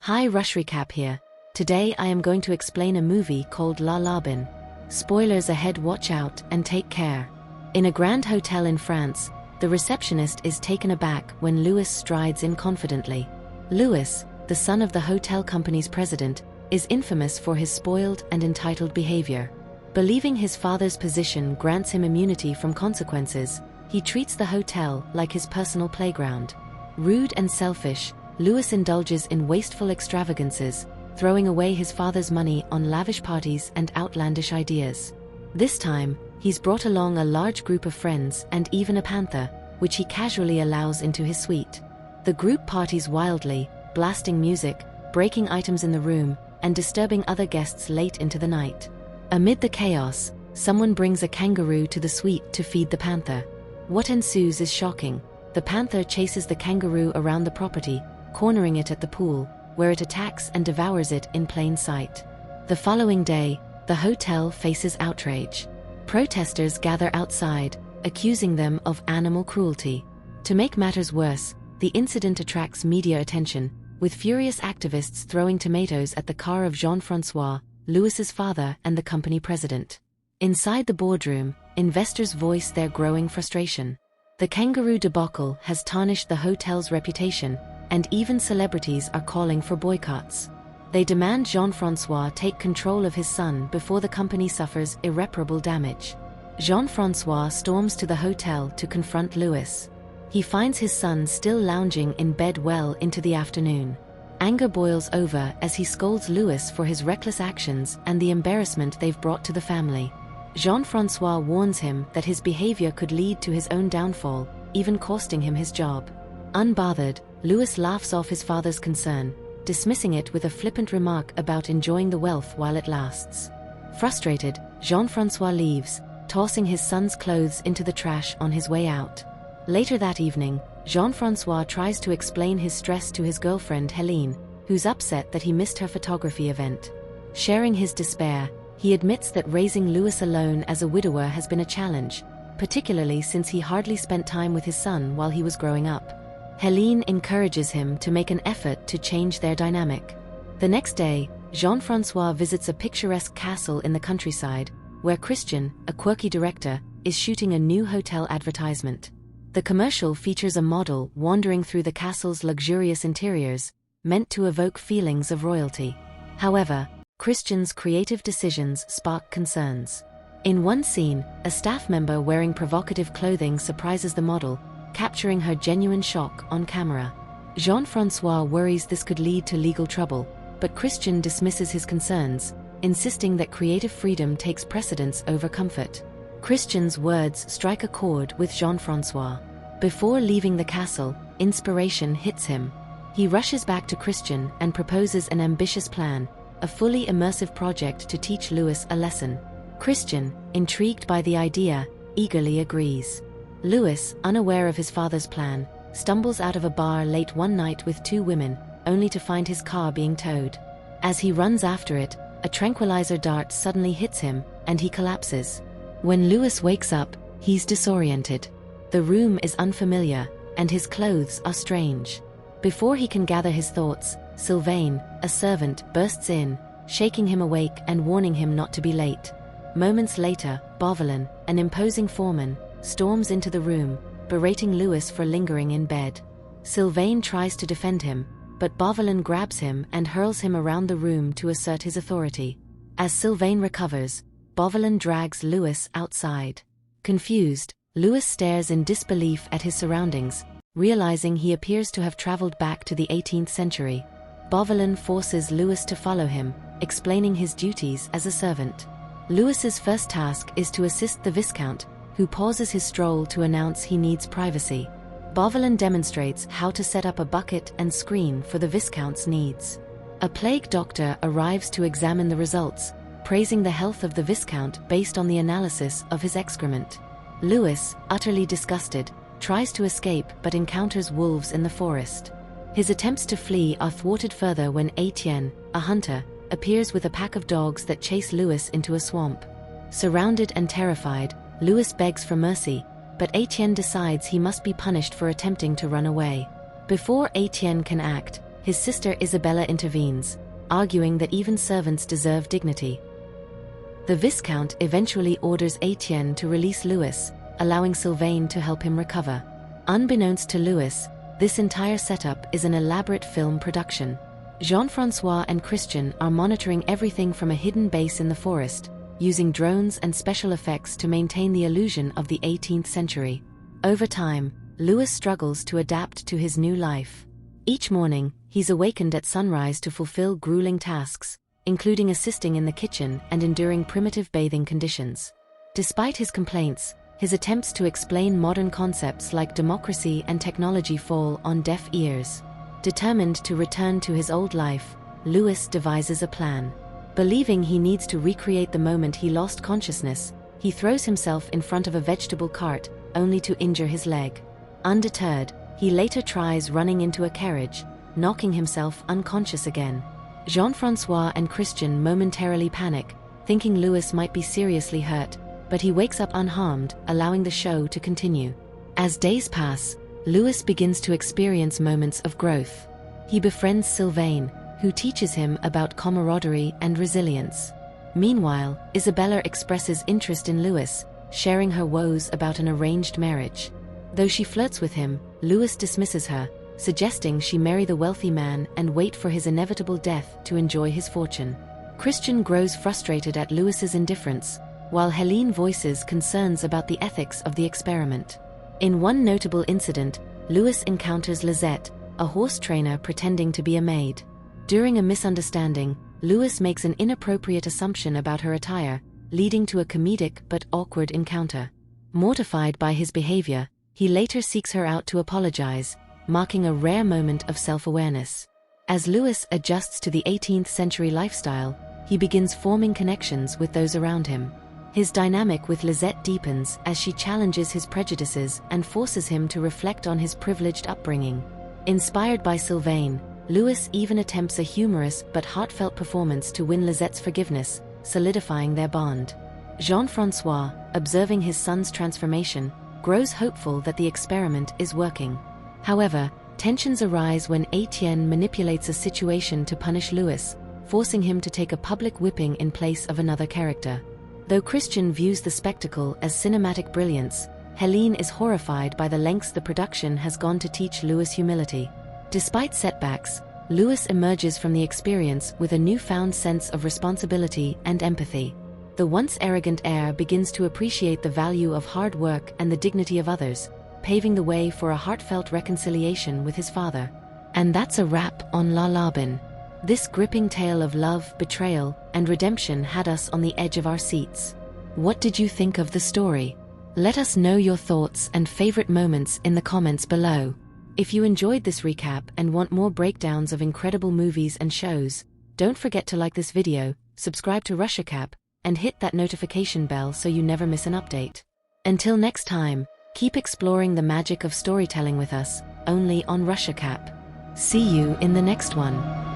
Hi, Rushrecap here. Today I am going to explain a movie called Larbin. Spoilers ahead, watch out and take care. In a grand hotel in France, the receptionist is taken aback when Louis strides in confidently. Louis, the son of the hotel company's president, is infamous for his spoiled and entitled behavior. Believing his father's position grants him immunity from consequences, he treats the hotel like his personal playground. Rude and selfish, Louis indulges in wasteful extravagances, throwing away his father's money on lavish parties and outlandish ideas. This time, he's brought along a large group of friends and even a panther, which he casually allows into his suite. The group parties wildly, blasting music, breaking items in the room, and disturbing other guests late into the night. Amid the chaos, someone brings a kangaroo to the suite to feed the panther. What ensues is shocking. The panther chases the kangaroo around the property, cornering it at the pool, where it attacks and devours it in plain sight. The following day, the hotel faces outrage. Protesters gather outside, accusing them of animal cruelty. To make matters worse, the incident attracts media attention, with furious activists throwing tomatoes at the car of Jean-François, Louis's father and the company president. Inside the boardroom, investors voice their growing frustration. The kangaroo debacle has tarnished the hotel's reputation, and even celebrities are calling for boycotts. They demand Jean-François take control of his son before the company suffers irreparable damage. Jean-François storms to the hotel to confront Louis. He finds his son still lounging in bed well into the afternoon. Anger boils over as he scolds Louis for his reckless actions and the embarrassment they've brought to the family. Jean-François warns him that his behavior could lead to his own downfall, even costing him his job. Unbothered, Louis laughs off his father's concern, dismissing it with a flippant remark about enjoying the wealth while it lasts. Frustrated, Jean-François leaves, tossing his son's clothes into the trash on his way out. Later that evening, Jean-François tries to explain his stress to his girlfriend Helene, who's upset that he missed her photography event. Sharing his despair, he admits that raising Louis alone as a widower has been a challenge, particularly since he hardly spent time with his son while he was growing up. Helene encourages him to make an effort to change their dynamic. The next day, Jean-François visits a picturesque castle in the countryside, where Christian, a quirky director, is shooting a new hotel advertisement. The commercial features a model wandering through the castle's luxurious interiors, meant to evoke feelings of royalty. However, Christian's creative decisions spark concerns. In one scene, a staff member wearing provocative clothing surprises the model, capturing her genuine shock on camera. Jean-François worries this could lead to legal trouble, but Christian dismisses his concerns, insisting that creative freedom takes precedence over comfort. Christian's words strike a chord with Jean-François. Before leaving the castle, inspiration hits him. He rushes back to Christian and proposes an ambitious plan, a fully immersive project to teach Louis a lesson. Christian, intrigued by the idea, eagerly agrees. Louis, unaware of his father's plan, stumbles out of a bar late one night with two women, only to find his car being towed. As he runs after it, a tranquilizer dart suddenly hits him, and he collapses. When Louis wakes up, he's disoriented. The room is unfamiliar, and his clothes are strange. Before he can gather his thoughts, Sylvain, a servant, bursts in, shaking him awake and warning him not to be late. Moments later, Bovelin, an imposing foreman, storms into the room, berating Louis for lingering in bed. Sylvain tries to defend him, but Bovelin grabs him and hurls him around the room to assert his authority. As Sylvain recovers, Bovelin drags Louis outside. Confused, Louis stares in disbelief at his surroundings, realizing he appears to have traveled back to the 18th century. Bovelin forces Louis to follow him, explaining his duties as a servant. Louis's first task is to assist the Viscount, who pauses his stroll to announce he needs privacy. Bovelin demonstrates how to set up a bucket and screen for the Viscount's needs. A plague doctor arrives to examine the results, praising the health of the Viscount based on the analysis of his excrement. Louis, utterly disgusted, tries to escape but encounters wolves in the forest. His attempts to flee are thwarted further when Etienne, a hunter, appears with a pack of dogs that chase Louis into a swamp. Surrounded and terrified, Louis begs for mercy, but Etienne decides he must be punished for attempting to run away. Before Etienne can act, his sister Isabella intervenes, arguing that even servants deserve dignity. The Viscount eventually orders Etienne to release Louis, allowing Sylvain to help him recover. Unbeknownst to Louis, this entire setup is an elaborate film production. Jean-François and Christian are monitoring everything from a hidden base in the forest, using drones and special effects to maintain the illusion of the 18th century. Over time, Louis struggles to adapt to his new life. Each morning, he's awakened at sunrise to fulfill grueling tasks, including assisting in the kitchen and enduring primitive bathing conditions. Despite his complaints, his attempts to explain modern concepts like democracy and technology fall on deaf ears. Determined to return to his old life, Louis devises a plan. Believing he needs to recreate the moment he lost consciousness, he throws himself in front of a vegetable cart, only to injure his leg. Undeterred, he later tries running into a carriage, knocking himself unconscious again. Jean-François and Christian momentarily panic, thinking Louis might be seriously hurt, but he wakes up unharmed, allowing the show to continue. As days pass, Louis begins to experience moments of growth. He befriends Sylvain, who teaches him about camaraderie and resilience. Meanwhile, Isabella expresses interest in Louis, sharing her woes about an arranged marriage. Though she flirts with him, Louis dismisses her, suggesting she marry the wealthy man and wait for his inevitable death to enjoy his fortune. Christian grows frustrated at Louis's indifference, while Helene voices concerns about the ethics of the experiment. In one notable incident, Louis encounters Lisette, a horse trainer pretending to be a maid. During a misunderstanding, Louis makes an inappropriate assumption about her attire, leading to a comedic but awkward encounter. Mortified by his behavior, he later seeks her out to apologize, marking a rare moment of self-awareness. As Louis adjusts to the 18th century lifestyle, he begins forming connections with those around him. His dynamic with Lisette deepens as she challenges his prejudices and forces him to reflect on his privileged upbringing. Inspired by Sylvain, Louis even attempts a humorous but heartfelt performance to win Lisette's forgiveness, solidifying their bond. Jean-François, observing his son's transformation, grows hopeful that the experiment is working. However, tensions arise when Etienne manipulates a situation to punish Louis, forcing him to take a public whipping in place of another character. Though Christian views the spectacle as cinematic brilliance, Helene is horrified by the lengths the production has gone to teach Louis humility. Despite setbacks, Louis emerges from the experience with a newfound sense of responsibility and empathy. The once arrogant heir begins to appreciate the value of hard work and the dignity of others, paving the way for a heartfelt reconciliation with his father. And that's a wrap on Larbin. This gripping tale of love, betrayal, and redemption had us on the edge of our seats. What did you think of the story? Let us know your thoughts and favorite moments in the comments below. If you enjoyed this recap and want more breakdowns of incredible movies and shows, don't forget to like this video, subscribe to Rushrecap, and hit that notification bell so you never miss an update. Until next time, keep exploring the magic of storytelling with us, only on Rushrecap. See you in the next one.